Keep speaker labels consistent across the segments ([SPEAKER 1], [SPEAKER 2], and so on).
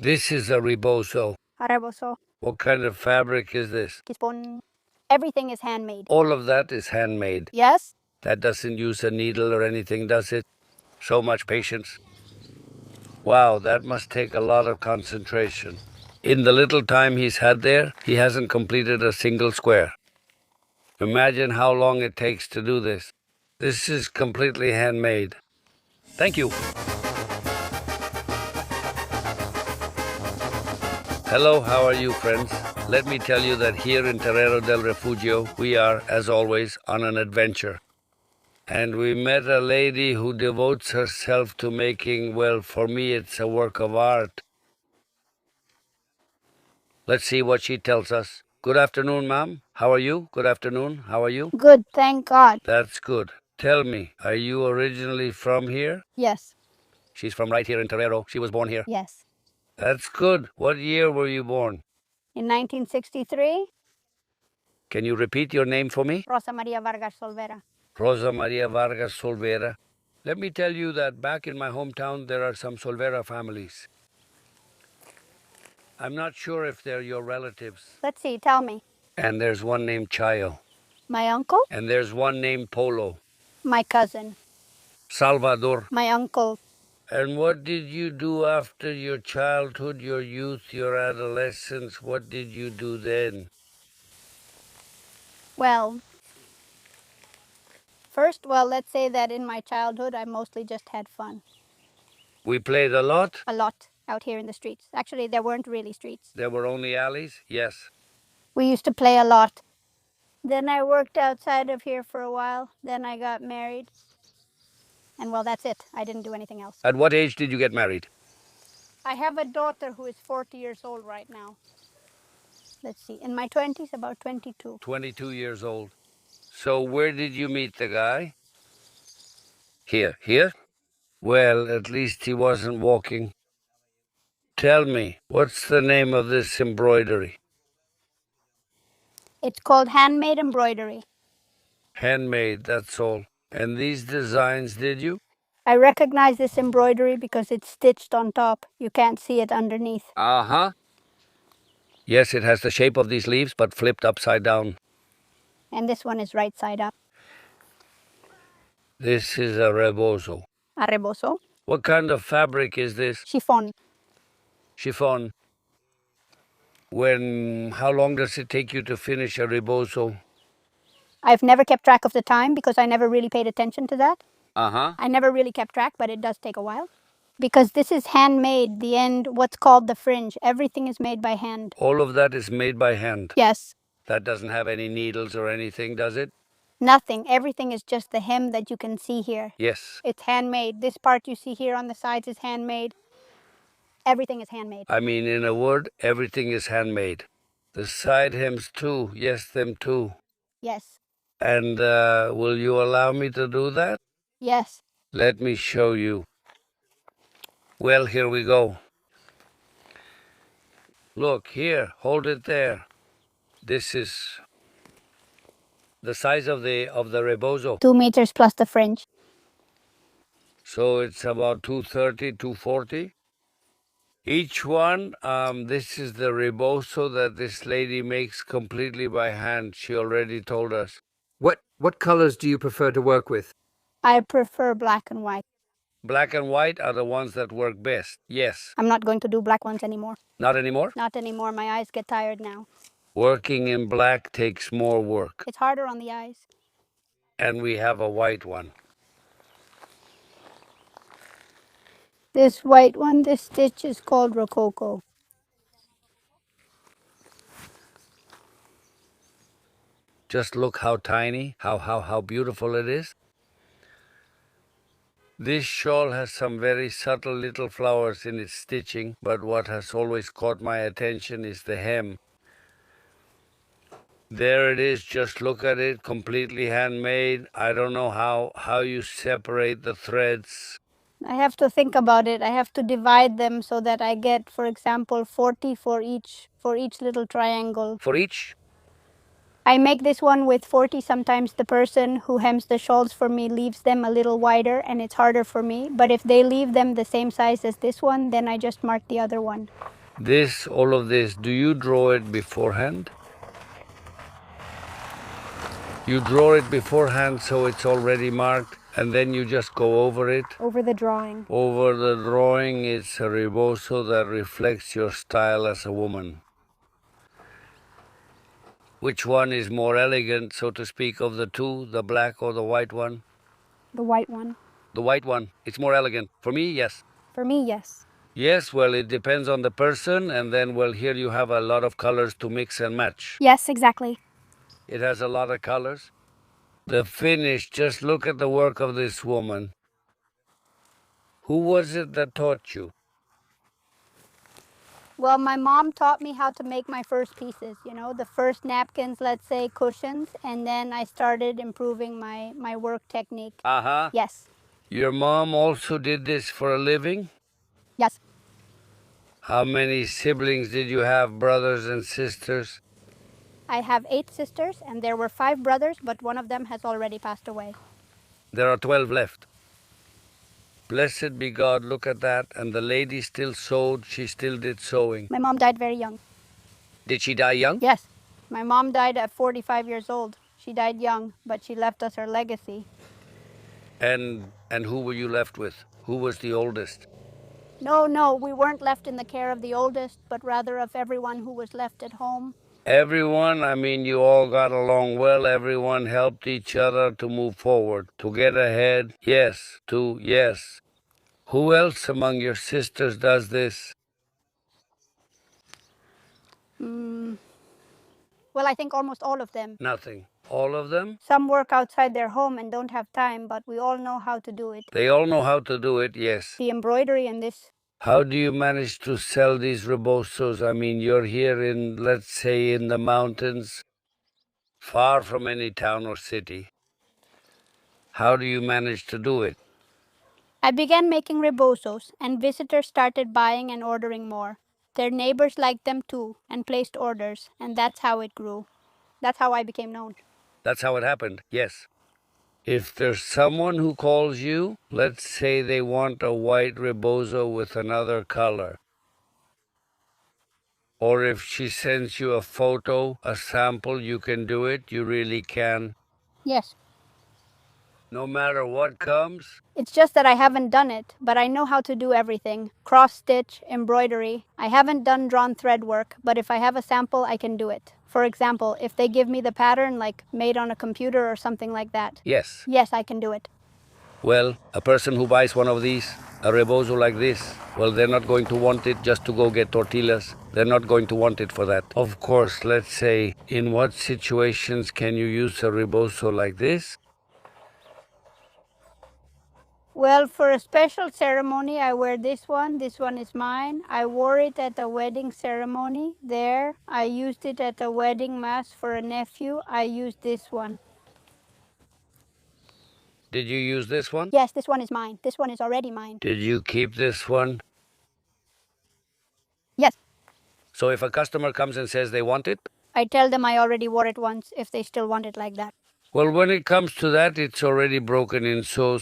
[SPEAKER 1] This is a rebozo.
[SPEAKER 2] Rebozo.
[SPEAKER 1] What kind of fabric is this?
[SPEAKER 2] Kispon. Everything is handmade.
[SPEAKER 1] All of that is handmade.
[SPEAKER 2] Yes.
[SPEAKER 1] That doesn't use a needle or anything, does it? So much patience. Wow, that must take a lot of concentration. In the little time he's had there, he hasn't completed a single square. Imagine how long it takes to do this. This is completely handmade. Thank you. Hello, how are you, friends? Let me tell you that here in Terrero del Refugio, we are, as always, on an adventure. And we met a lady who devotes herself to making, well, for me, it's a work of art. Let's see what she tells us. Good afternoon, ma'am. How are you? Good afternoon. How are you?
[SPEAKER 2] Good, thank God.
[SPEAKER 1] That's good. Tell me, are you originally from here?
[SPEAKER 2] Yes.
[SPEAKER 1] She's from right here in Terrero. She was born here.
[SPEAKER 2] Yes.
[SPEAKER 1] That's good. What year were you born?
[SPEAKER 2] In 1963.
[SPEAKER 1] Can you repeat your name for me?
[SPEAKER 2] Rosa Maria Vargas Solvera.
[SPEAKER 1] Rosa Maria Vargas Solvera. Let me tell you that back in my hometown, there are some Solvera families. I'm not sure if they're your relatives.
[SPEAKER 2] Let's see, tell me.
[SPEAKER 1] And there's one named Chayo.
[SPEAKER 2] My uncle?
[SPEAKER 1] And there's one named Polo.
[SPEAKER 2] My cousin.
[SPEAKER 1] Salvador.
[SPEAKER 2] My uncle.
[SPEAKER 1] And what did you do after your childhood, your youth, your adolescence? What did you do then?
[SPEAKER 2] Well, let's say that in my childhood, I mostly just had fun.
[SPEAKER 1] We played a lot?
[SPEAKER 2] A lot out here in the streets. Actually, there weren't really streets.
[SPEAKER 1] There were only alleys? Yes.
[SPEAKER 2] We used to play a lot. Then I worked outside of here for a while. Then I got married. And well, that's it. I didn't do anything else.
[SPEAKER 1] At what age did you get married?
[SPEAKER 2] I have a daughter who is 40 years old right now. Let's see, in my 20s, about 22.
[SPEAKER 1] 22 years old. So where did you meet the guy? Here. Here? Well, at least he wasn't walking. Tell me, what's the name of this embroidery?
[SPEAKER 2] It's called handmade embroidery.
[SPEAKER 1] Handmade, that's all. And these designs, did you?
[SPEAKER 2] I recognize this embroidery because it's stitched on top. You can't see it underneath.
[SPEAKER 1] Uh-huh. Yes, it has the shape of these leaves, but flipped upside down.
[SPEAKER 2] And this one is right side up.
[SPEAKER 1] This is a rebozo.
[SPEAKER 2] A rebozo.
[SPEAKER 1] What kind of fabric is this?
[SPEAKER 2] Chiffon.
[SPEAKER 1] Chiffon. How long does it take you to finish a rebozo?
[SPEAKER 2] I've never kept track of the time because I never really paid attention to that.
[SPEAKER 1] Uh-huh.
[SPEAKER 2] I never really kept track, but it does take a while. Because this is handmade, the end, what's called the fringe. Everything is made by hand.
[SPEAKER 1] All of that is made by hand?
[SPEAKER 2] Yes.
[SPEAKER 1] That doesn't have any needles or anything, does it?
[SPEAKER 2] Nothing. Everything is just the hem that you can see here.
[SPEAKER 1] Yes.
[SPEAKER 2] It's handmade. This part you see here on the sides is handmade. Everything is handmade.
[SPEAKER 1] I mean, in a word, everything is handmade. The side hems too. Yes, them too.
[SPEAKER 2] Yes.
[SPEAKER 1] And will you allow me to do that?
[SPEAKER 2] Yes.
[SPEAKER 1] Let me show you. Well, here we go. Look, here, hold it there. This is the size of the rebozo.
[SPEAKER 2] 2 meters plus the fringe.
[SPEAKER 1] So it's about 230, 240. Each one, this is the rebozo that this lady makes completely by hand. She already told us.
[SPEAKER 3] What colors do you prefer to work with?
[SPEAKER 2] I prefer black and white.
[SPEAKER 1] Black and white are the ones that work best. Yes.
[SPEAKER 2] I'm not going to do black ones anymore.
[SPEAKER 1] Not anymore?
[SPEAKER 2] Not anymore. My eyes get tired now.
[SPEAKER 1] Working in black takes more work.
[SPEAKER 2] It's harder on the eyes.
[SPEAKER 1] And we have a white one.
[SPEAKER 2] This white one, this stitch is called Rococo.
[SPEAKER 1] Just look how tiny, how beautiful it is. This shawl has some very subtle little flowers in its stitching, but what has always caught my attention is the hem. There it is, just look at it, completely handmade. I don't know how you separate the threads.
[SPEAKER 2] I have to think about it. I have to divide them so that I get, for example, 40 for each little triangle.
[SPEAKER 1] For each?
[SPEAKER 2] I make this one with 40. Sometimes the person who hems the shawls for me leaves them a little wider and it's harder for me. But if they leave them the same size as this one, then I just mark the other one.
[SPEAKER 1] All of this, do you draw it beforehand? You draw it beforehand so it's already marked, and then you just go over it?
[SPEAKER 2] Over the drawing.
[SPEAKER 1] Over the drawing, it's a rebozo that reflects your style as a woman. Which one is more elegant, so to speak, of the two, the black or the white one?
[SPEAKER 2] The white one.
[SPEAKER 1] The white one. It's more elegant. For me, yes.
[SPEAKER 2] For me, yes.
[SPEAKER 1] Yes, well, it depends on the person, and then, well, here you have a lot of colors to mix and match.
[SPEAKER 2] Yes, exactly.
[SPEAKER 1] It has a lot of colors. The finish, just look at the work of this woman. Who was it that taught you?
[SPEAKER 2] Well, my mom taught me how to make my first pieces, you know, the first napkins, let's say, cushions, and then I started improving my work technique.
[SPEAKER 1] Uh-huh.
[SPEAKER 2] Yes.
[SPEAKER 1] Your mom also did this for a living?
[SPEAKER 2] Yes.
[SPEAKER 1] How many siblings did you have, brothers and sisters?
[SPEAKER 2] I have 8 sisters, and there were 5 brothers, but one of them has already passed away.
[SPEAKER 1] There are 12 left. Blessed be God, look at that. And the lady still sewed, she still did sewing.
[SPEAKER 2] My mom died very young.
[SPEAKER 1] Did she die young?
[SPEAKER 2] Yes. My mom died at 45 years old. She died young, but she left us her legacy.
[SPEAKER 1] And who were you left with? Who was the oldest?
[SPEAKER 2] No, we weren't left in the care of the oldest, but rather of everyone who was left at home.
[SPEAKER 1] Everyone, I mean, you all got along well. Everyone helped each other to move forward, to get ahead. Yes. Who else among your sisters does this?
[SPEAKER 2] Well, I think almost all of them.
[SPEAKER 1] Nothing. All of them?
[SPEAKER 2] Some work outside their home and don't have time, but we all know how to do it.
[SPEAKER 1] They all know how to do it, yes.
[SPEAKER 2] The embroidery and this.
[SPEAKER 1] How do you manage to sell these rebozos? I mean, you're here in, let's say, in the mountains, far from any town or city. How do you manage to do it?
[SPEAKER 2] I began making rebozos, and visitors started buying and ordering more. Their neighbors liked them too and placed orders, and that's how it grew. That's how I became known.
[SPEAKER 1] That's how it happened, yes. If there's someone who calls you, let's say they want a white rebozo with another color, or if she sends you a photo, a sample, you can do it, you really can.
[SPEAKER 2] Yes.
[SPEAKER 1] No matter what comes?
[SPEAKER 2] It's just that I haven't done it, but I know how to do everything. Cross-stitch, embroidery. I haven't done drawn thread work, but if I have a sample, I can do it. For example, if they give me the pattern, like made on a computer or something like that.
[SPEAKER 1] Yes.
[SPEAKER 2] Yes, I can do it.
[SPEAKER 1] Well, a person who buys one of these, a rebozo like this, well, they're not going to want it just to go get tortillas. They're not going to want it for that. Of course, let's say, in what situations can you use a rebozo like this?
[SPEAKER 2] Well, for a special ceremony, I wear this one. This one is mine. I wore it at a wedding ceremony there. I used it at a wedding mass for a nephew. I used this one.
[SPEAKER 1] Did you use this one?
[SPEAKER 2] Yes, this one is mine. This one is already mine.
[SPEAKER 1] Did you keep this one?
[SPEAKER 2] Yes.
[SPEAKER 1] So if a customer comes and says they want it?
[SPEAKER 2] I tell them I already wore it once if they still want it like that.
[SPEAKER 1] Well, when it comes to that, it's already broken in so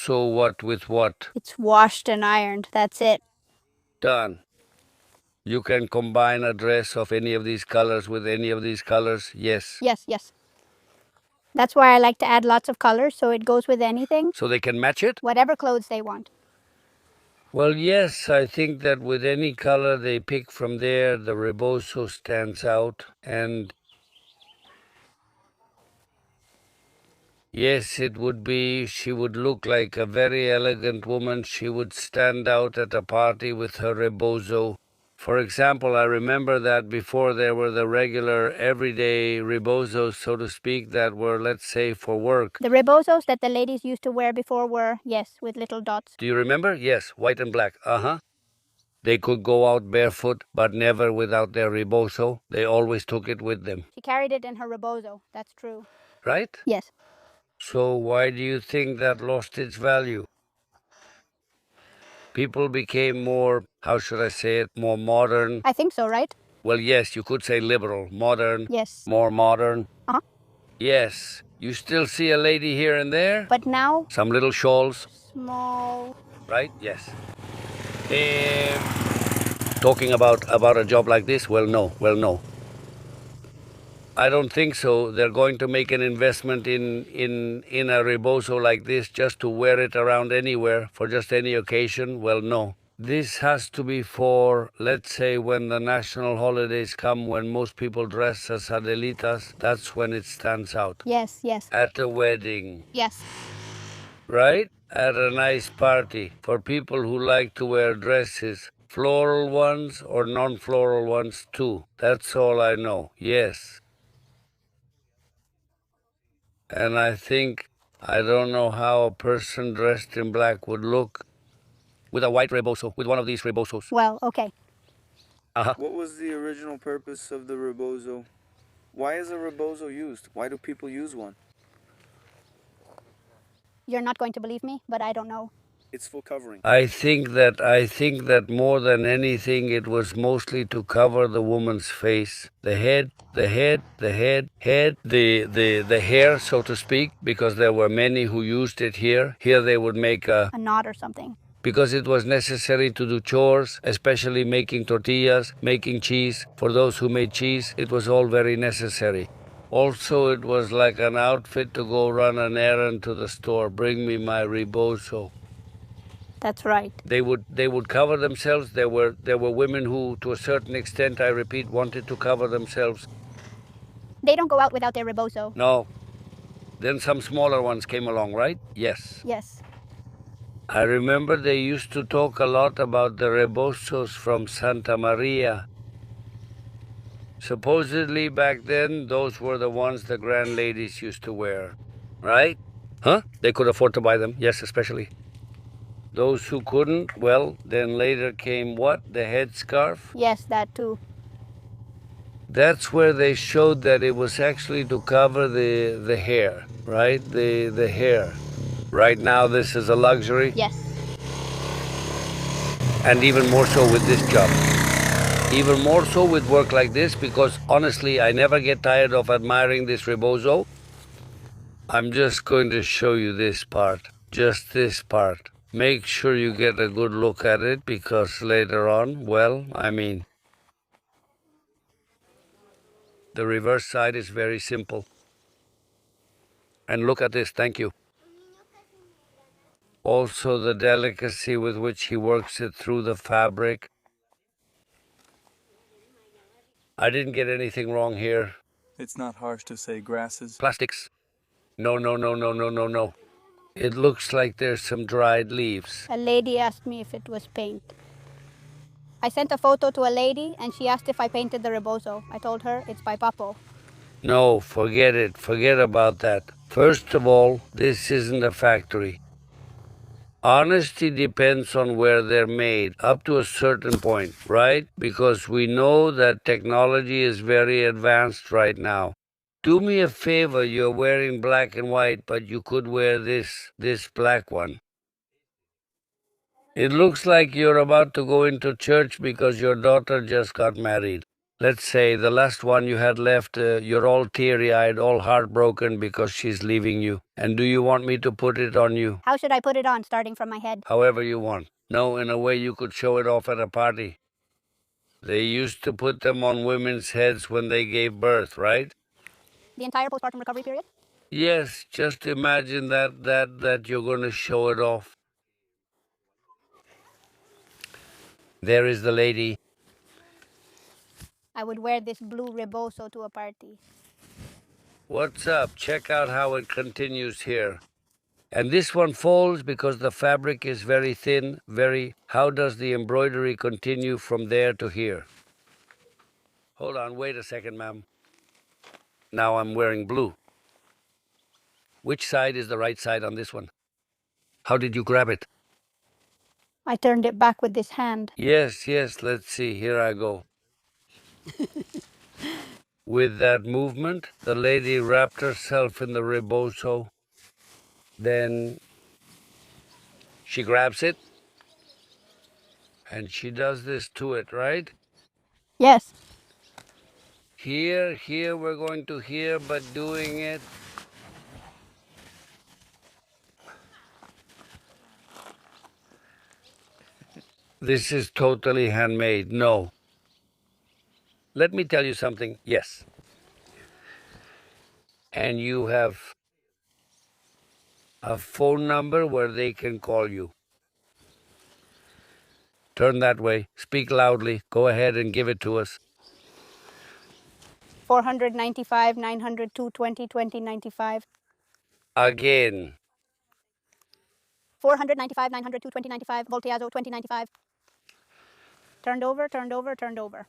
[SPEAKER 1] what with what?
[SPEAKER 2] It's washed and ironed. That's it.
[SPEAKER 1] Done. You can combine a dress of any of these colors with any of these colors? Yes.
[SPEAKER 2] Yes. That's why I like to add lots of colors so it goes with anything.
[SPEAKER 1] So they can match it?
[SPEAKER 2] Whatever clothes they want.
[SPEAKER 1] Well, yes, I think that with any color they pick from there, the rebozo stands out. And yes, it would be, she would look like a very elegant woman. She would stand out at a party with her rebozo. For example, I remember that before there were the regular everyday rebozos, so to speak, that were, let's say, for work.
[SPEAKER 2] The rebozos that the ladies used to wear before were, yes, with little dots.
[SPEAKER 1] Do you remember? Yes, white and black. Uh-huh. They could go out barefoot, but never without their rebozo. They always took it with them.
[SPEAKER 2] She carried it in her rebozo. That's true.
[SPEAKER 1] Right?
[SPEAKER 2] Yes.
[SPEAKER 1] So why do you think that lost its value? People became more, how should I say it, more modern.
[SPEAKER 2] I think so, right?
[SPEAKER 1] Well, yes, you could say liberal, modern,
[SPEAKER 2] Yes.
[SPEAKER 1] more modern.
[SPEAKER 2] Uh-huh.
[SPEAKER 1] Yes, you still see a lady here and there.
[SPEAKER 2] But now,
[SPEAKER 1] Some little shawls,
[SPEAKER 2] small.
[SPEAKER 1] right? Yes. Talking about a job like this? Well, no. I don't think so. They're going to make an investment in a rebozo like this just to wear it around anywhere for just any occasion. Well, no. This has to be for, let's say, when the national holidays come, when most people dress as Adelitas, that's when it stands out.
[SPEAKER 2] Yes, yes.
[SPEAKER 1] At a wedding,
[SPEAKER 2] Yes.
[SPEAKER 1] right? At a nice party for people who like to wear dresses, floral ones or non-floral ones too. That's all I know. Yes. And I think, I don't know how a person dressed in black would look with a white rebozo, with one of these rebozos.
[SPEAKER 2] Well, okay.
[SPEAKER 4] What was the original purpose of the Rebozo? Why is a Rebozo used? Why do people use one?
[SPEAKER 2] You're not going to believe me, but I don't know.
[SPEAKER 4] It's full covering.
[SPEAKER 1] I think that more than anything, it was mostly to cover the woman's face, the hair, so to speak, because there were many who used it here. Here they would make
[SPEAKER 2] A knot or something.
[SPEAKER 1] because it was necessary to do chores, especially making tortillas, making cheese. For those who made cheese, it was all very necessary. Also, it was like an outfit to go run an errand to the store. Bring me my rebozo.
[SPEAKER 2] That's right.
[SPEAKER 1] They would cover themselves. There were women who, to a certain extent, I repeat, wanted to cover themselves.
[SPEAKER 2] They don't go out without their rebozo.
[SPEAKER 1] No. Then some smaller ones came along, right? Yes.
[SPEAKER 2] Yes.
[SPEAKER 1] I remember they used to talk a lot about the Rebozos from Santa Maria. Supposedly back then, those were the ones the grand ladies used to wear, right? Huh? They could afford to buy them, yes, especially. Those who couldn't, well, then later came what? The headscarf?
[SPEAKER 2] Yes, that too.
[SPEAKER 1] That's where they showed that it was actually to cover the hair, right? The hair. Right now, this is a luxury.
[SPEAKER 2] Yes.
[SPEAKER 1] And even more so with this job. Even more so with work like this, because honestly, I never get tired of admiring this rebozo. I'm just going to show you this part, just this part. Make sure you get a good look at it, because later on, well, I mean, the reverse side is very simple. And look at this, thank you. Also the delicacy with which he works it through the fabric. I didn't get anything wrong here.
[SPEAKER 4] It's not harsh to say grasses.
[SPEAKER 1] Plastics. No. It looks like there's some dried leaves.
[SPEAKER 2] A lady asked me if it was paint. I sent a photo to a lady and she asked if I painted the rebozo. I told her it's by Papo.
[SPEAKER 1] No, forget it. Forget about that. First of all, this isn't a factory. Honesty depends on where they're made, up to a certain point, right? Because we know that technology is very advanced right now. Do me a favor, you're wearing black and white, but you could wear this black one. It looks like you're about to go into church because your daughter just got married. Let's say the last one you had left, you're all teary-eyed, all heartbroken because she's leaving you. And do you want me to put it on you?
[SPEAKER 2] How should I put it on, starting from my head?
[SPEAKER 1] However you want. No, in a way you could show it off at a party. They used to put them on women's heads when they gave birth, right?
[SPEAKER 2] The entire postpartum recovery period?
[SPEAKER 1] Yes, just imagine that you're going to show it off. There is the lady.
[SPEAKER 2] I would wear this blue rebozo to a party.
[SPEAKER 1] What's up? Check out how it continues here. And this one falls because the fabric is very thin, How does the embroidery continue from there to here? Hold on, wait a second, ma'am. Now I'm wearing blue. Which side is the right side on this one? How did you grab it?
[SPEAKER 2] I turned it back with this hand.
[SPEAKER 1] Yes, let's see. Here I go. With that movement, the lady wrapped herself in the rebozo. Then she grabs it. And she does this to it, right?
[SPEAKER 2] Yes.
[SPEAKER 1] Here, we're going to here, but doing it. This is totally handmade. No. Let me tell you something. Yes. And you have a phone number where they can call you. Turn that way. Speak loudly. Go ahead and give it to us.
[SPEAKER 2] 495, 900, 220, 2095.
[SPEAKER 1] Again.
[SPEAKER 2] 495, 900, 220, 95. Volteazo, 2095. Turned over, turned over, turned over.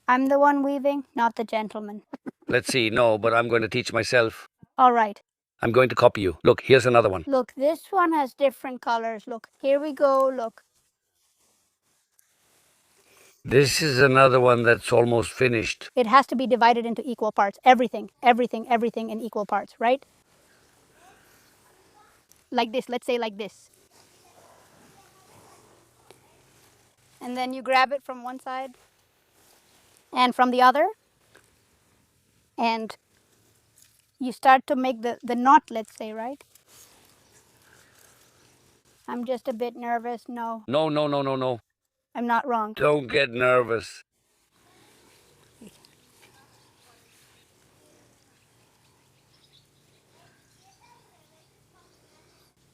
[SPEAKER 2] I'm the one weaving, not the gentleman.
[SPEAKER 1] Let's see. No, but I'm going to teach myself.
[SPEAKER 2] All right.
[SPEAKER 1] I'm going to copy you. Look, here's another one.
[SPEAKER 2] Look, this one has different colors. Look, here we go. Look.
[SPEAKER 1] This is another one that's almost finished.
[SPEAKER 2] It has to be divided into equal parts. Everything, everything, everything in equal parts, right? Like this. Let's say like this. And then you grab it from one side and from the other. And you start to make the knot, let's say, right? I'm just a bit nervous. No,
[SPEAKER 1] No, no, no, no, no.
[SPEAKER 2] I'm not wrong.
[SPEAKER 1] Don't get nervous.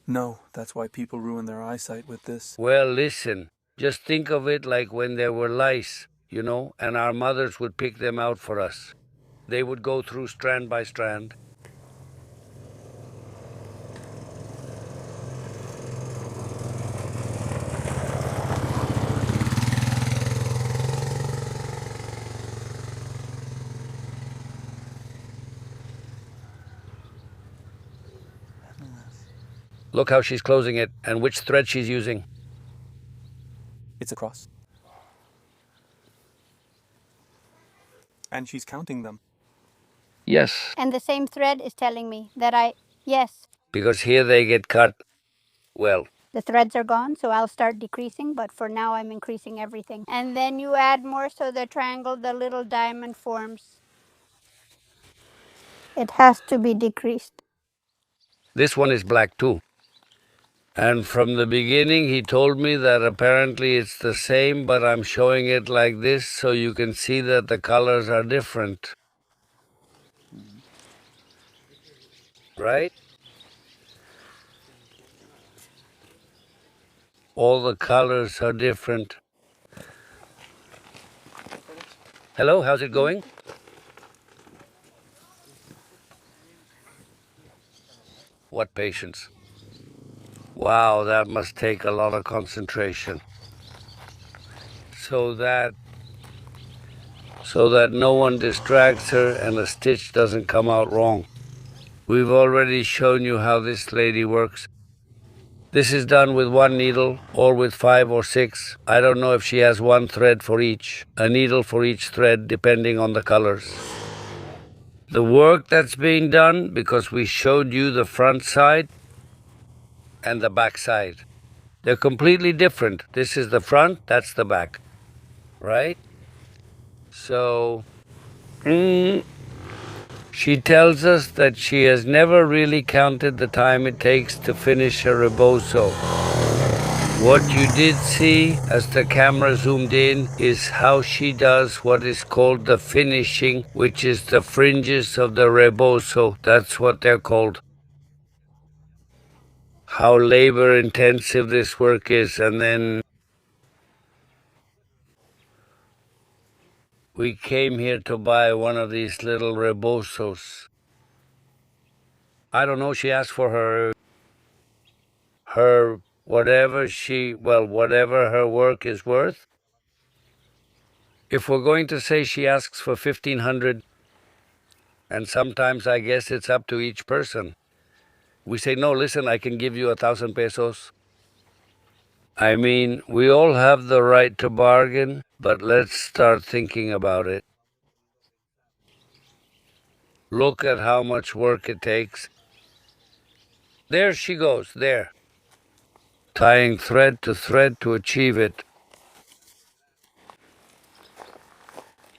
[SPEAKER 5] No, that's why people ruin their eyesight with this.
[SPEAKER 1] Well, listen. Just think of it like when there were lice, you know, and our mothers would pick them out for us. They would go through strand by strand. Look how she's closing it and which thread she's using.
[SPEAKER 5] It's a cross. And she's counting them.
[SPEAKER 1] Yes.
[SPEAKER 2] And the same thread is telling me that yes.
[SPEAKER 1] Because here they get cut. Well,
[SPEAKER 2] the threads are gone, so I'll start decreasing, but for now I'm increasing everything. And then you add more so the triangle, the little diamond forms. It has to be decreased.
[SPEAKER 1] this one is black too. And from the beginning, he told me that apparently it's the same, but I'm showing it like this so you can see that the colors are different. Right? All the colors are different. Hello, how's it going? What patience. Wow, that must take a lot of concentration. So that no one distracts her and the stitch doesn't come out wrong. We've already shown you how this lady works. This is done with one needle or with 5 or 6. I don't know if she has one thread for each, a needle for each thread depending on the colors. The work that's being done, because we showed you the front side and the back side. They're completely different. This is the front, that's the back, right? So, she tells us that she has never really counted the time it takes to finish a rebozo. What you did see as the camera zoomed in is how she does what is called the finishing, which is the fringes of the rebozo. That's what they're called. How labor intensive this work is, and then we came here to buy one of these little rebozos. I don't know, she asked for her whatever her work is worth. If we're going to say she asks for 1,500, and sometimes I guess it's up to each person. We say, no, listen, I can give you 1,000 pesos. I mean, we all have the right to bargain, but let's start thinking about it. Look at how much work it takes. There she goes, there. Tying thread to achieve it.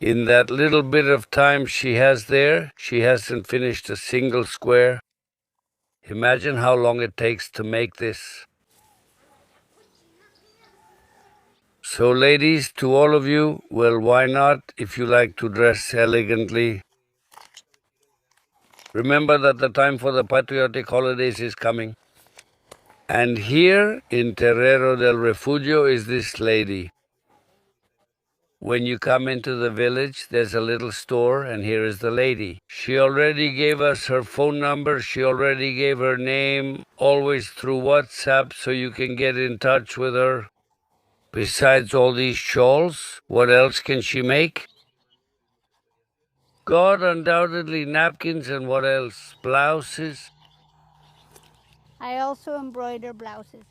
[SPEAKER 1] In that little bit of time she has there, she hasn't finished a single square. Imagine how long it takes to make this. So ladies, to all of you, well, why not if you like to dress elegantly? Remember that the time for the patriotic holidays is coming. And here in Terrero del Refugio is this lady. When you come into the village, there's a little store, and here is the lady. She already gave us her phone number. She already gave her name, always through WhatsApp, so you can get in touch with her. Besides all these shawls, what else can she make? God, undoubtedly napkins, and what else? Blouses?
[SPEAKER 2] I also embroider blouses.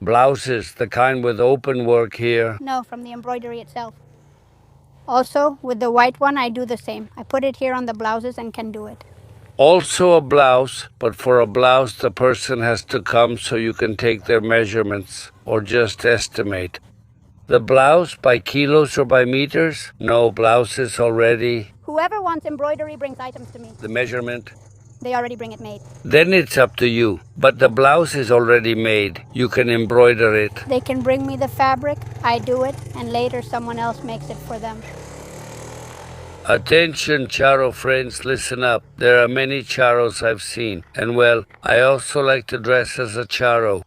[SPEAKER 1] Blouses, the kind with open work here.
[SPEAKER 2] No, from the embroidery itself. Also, with the white one, I do the same. I put it here on the blouses and can do it.
[SPEAKER 1] Also a blouse, but for a blouse the person has to come so you can take their measurements or just estimate. The blouse by kilos or by meters? No, blouses already.
[SPEAKER 2] Whoever wants embroidery brings items to me.
[SPEAKER 1] The measurement?
[SPEAKER 2] They already bring it made.
[SPEAKER 1] Then it's up to you. But the blouse is already made. You can embroider it.
[SPEAKER 2] They can bring me the fabric, I do it, and later someone else makes it for them.
[SPEAKER 1] Attention, Charo friends, listen up. There are many Charos I've seen. And well, I also like to dress as a Charo.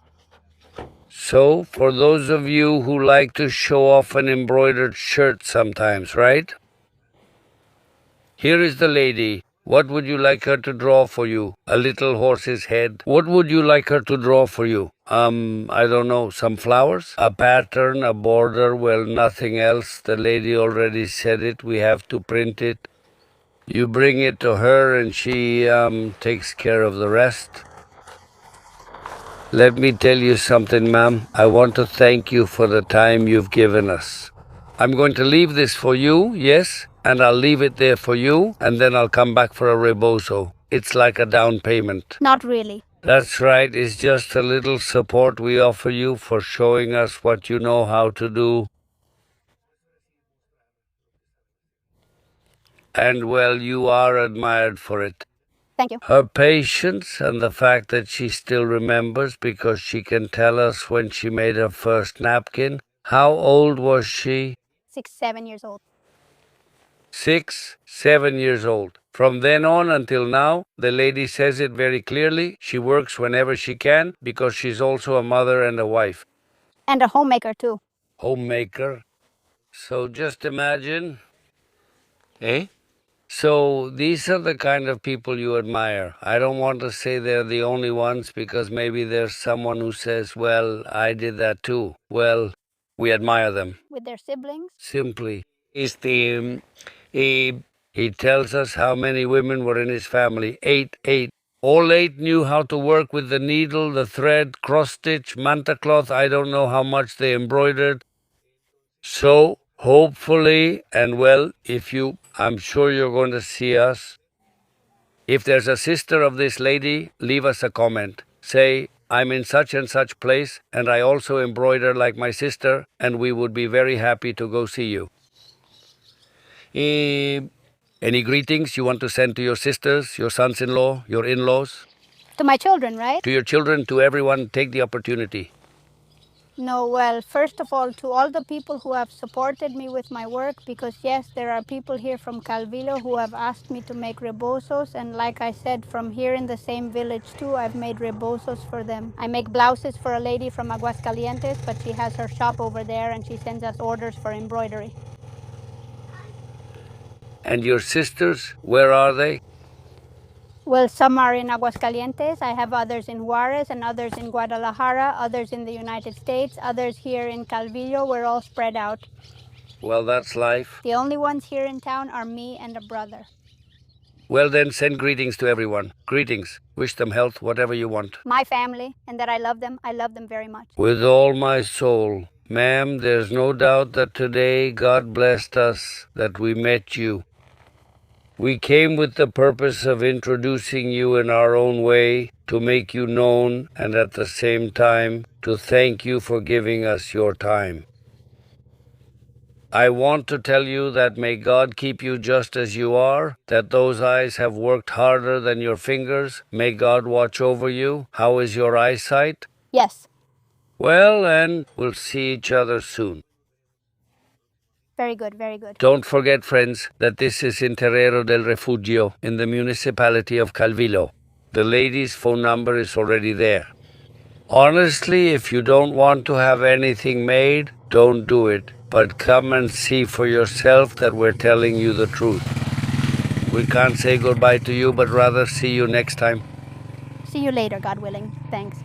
[SPEAKER 1] So, for those of you who like to show off an embroidered shirt sometimes, right? Here is the lady. What would you like her to draw for you? A little horse's head? What would you like her to draw for you? I don't know, some flowers? A pattern, a border, well, nothing else. The lady already said it. We have to print it. You bring it to her and she takes care of the rest. Let me tell you something, ma'am. I want to thank you for the time you've given us. I'm going to leave this for you, yes, and I'll leave it there for you, and then I'll come back for a rebozo. It's like a down payment.
[SPEAKER 2] Not really.
[SPEAKER 1] That's right. It's just a little support we offer you for showing us what you know how to do. And well, you are admired for it.
[SPEAKER 2] Thank you.
[SPEAKER 1] Her patience and the fact that she still remembers because she can tell us when she made her first napkin. How old was she?
[SPEAKER 2] 6, 7 years old.
[SPEAKER 1] 6, 7 years old. From then on until now, the lady says it very clearly. She works whenever she can because she's also a mother and a wife.
[SPEAKER 2] And a homemaker, too.
[SPEAKER 1] Homemaker. So just imagine. Eh? So these are the kind of people you admire. I don't want to say they're the only ones because maybe there's someone who says, well, I did that too. Well, we admire them.
[SPEAKER 2] With their siblings?
[SPEAKER 1] Simply. He tells us how many women were in his family. 8. All 8 knew how to work with the needle, the thread, cross-stitch, manta cloth. I don't know how much they embroidered. So, hopefully, and well, I'm sure you're going to see us. If there's a sister of this lady, leave us a comment. Say, I'm in such and such place, and I also embroider like my sister, and we would be very happy to go see you. Any greetings you want to send to your sisters, your sons-in-law, your in-laws?
[SPEAKER 2] To my children, right?
[SPEAKER 1] To your children, to everyone, take the opportunity.
[SPEAKER 2] No, well, first of all, to all the people who have supported me with my work, because yes, there are people here from Calvillo who have asked me to make rebozos, and like I said, from here in the same village too, I've made rebozos for them. I make blouses for a lady from Aguascalientes, but she has her shop over there and she sends us orders for embroidery.
[SPEAKER 1] And your sisters, where are they?
[SPEAKER 2] Well, some are in Aguascalientes. I have others in Juarez and others in Guadalajara, others in the United States, others here in Calvillo. We're all spread out.
[SPEAKER 1] Well, that's life.
[SPEAKER 2] The only ones here in town are me and a brother.
[SPEAKER 1] Well then, send greetings to everyone. Greetings. Wish them health, whatever you want.
[SPEAKER 2] My family, and that I love them very much.
[SPEAKER 1] With all my soul. Ma'am, there's no doubt that today God blessed us, that we met you. We came with the purpose of introducing you in our own way, to make you known, and at the same time, to thank you for giving us your time. I want to tell you that may God keep you just as you are, that those eyes have worked harder than your fingers. May God watch over you. How is your eyesight?
[SPEAKER 2] Yes.
[SPEAKER 1] Well, and we'll see each other soon.
[SPEAKER 2] Very good, very good.
[SPEAKER 1] Don't forget, friends, that this is in Terrero del Refugio in the municipality of Calvillo. The lady's phone number is already there. Honestly, if you don't want to have anything made, don't do it. But come and see for yourself that we're telling you the truth. We can't say goodbye to you, but rather see you next time.
[SPEAKER 2] See you later, God willing. Thanks.